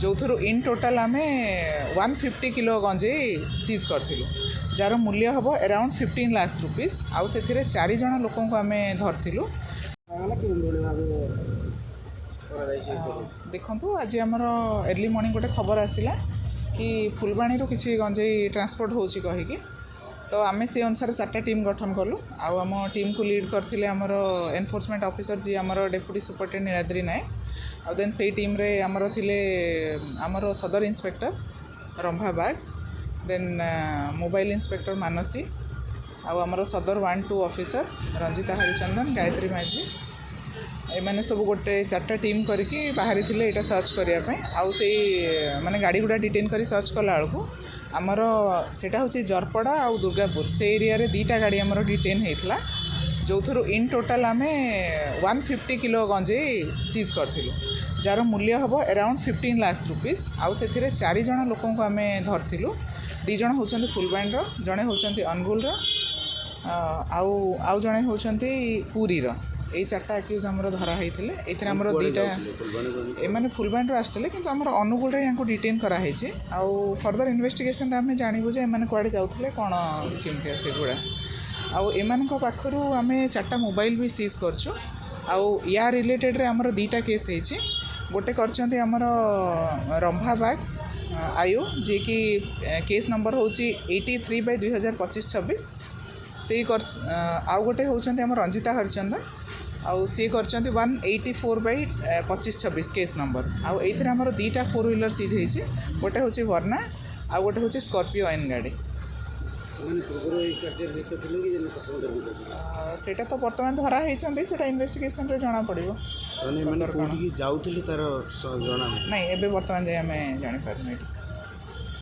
जो इन टोटाल आम 150 kilo गंजेई seize करूँ जार मूल्य हम अराउंड 15 लाख रुपीज आउ से 4 जन लोक आम धरलु। देखु आज आमर अर्ली मॉर्निंग गोटे खबर आसला कि फुलबाणी किसी गंजेई ट्रांसपोर्ट होची कहीकि तो आम से अनुसार 4टा टीम गठन कलु आम टीम को लीड करते आमर एनफोर्समेंट ऑफिसर जी आमर डेप्यूटी सुपरिटेडेंट नीलाद्री नायक आउ देन से टीम रे आमर थिले आमर सदर इंस्पेक्टर रंभा बाग देन मोबाइल इंस्पेक्टर मानसी आउ आमर सदर 1-2 ऑफिसर रंजिता हरिचंदन गायत्री माझी एमाने सब गोटे 4टा टीम करके बाहरी थिले एटा सर्च करने आउ से माने गाड़ी गुड़ा डिटेन करी सर्च कला बेलू आमर सेटा होची जरपड़ा आउ दुर्गापुर से एरिया रे 2टा गाड़ी आमर डिटेन होता जो इन टोटाल आम 150 किलो गंजेई सीज करूँ जार मूल्य हम अराउंड 15 लाख रुपीज आउ से 4 जन लोक आम धरलु 2 जन होचंती फुलबाणी जड़े होचंती अनुगुल आउ जड़े होचंती पुरी यही 4टा एक्यूज आमर धराई ये आमर 2टा एमाने फुलबाणी आसते कि आमर अनुगुल यहाँ डिटेन कराई आउ फर्दर इन्वेस्टिगेशन आम जानबू जे एमाने कुआडे जाउथले कोन केमती से गुड़ा आउ एमान पाखरु आम 4टा मोबाइल भी सीज करछु आउ या रिलेटेड रे आमर 2टा केस होइछि गोटे करछंती आमर रंभा बाग आयु जे कि केस नंबर होची 83/2025-26 से आउ गोटे होचंती आमर रंजिता हरिचंदन आउ सी करछंती 184/25-26 केस नंबर आउ एथरे आमर 2टा 4 व्हीलर सीज होइछि गोटे होची वर्ना आउ गोटे होची स्कॉर्पियो एन गाड़ी सेटा तो बर्तमान धरा होती से इन्वेस्टिगेशन रे जना पड़ो नहीं एबे बर्तमान जाए आम जानी पारना।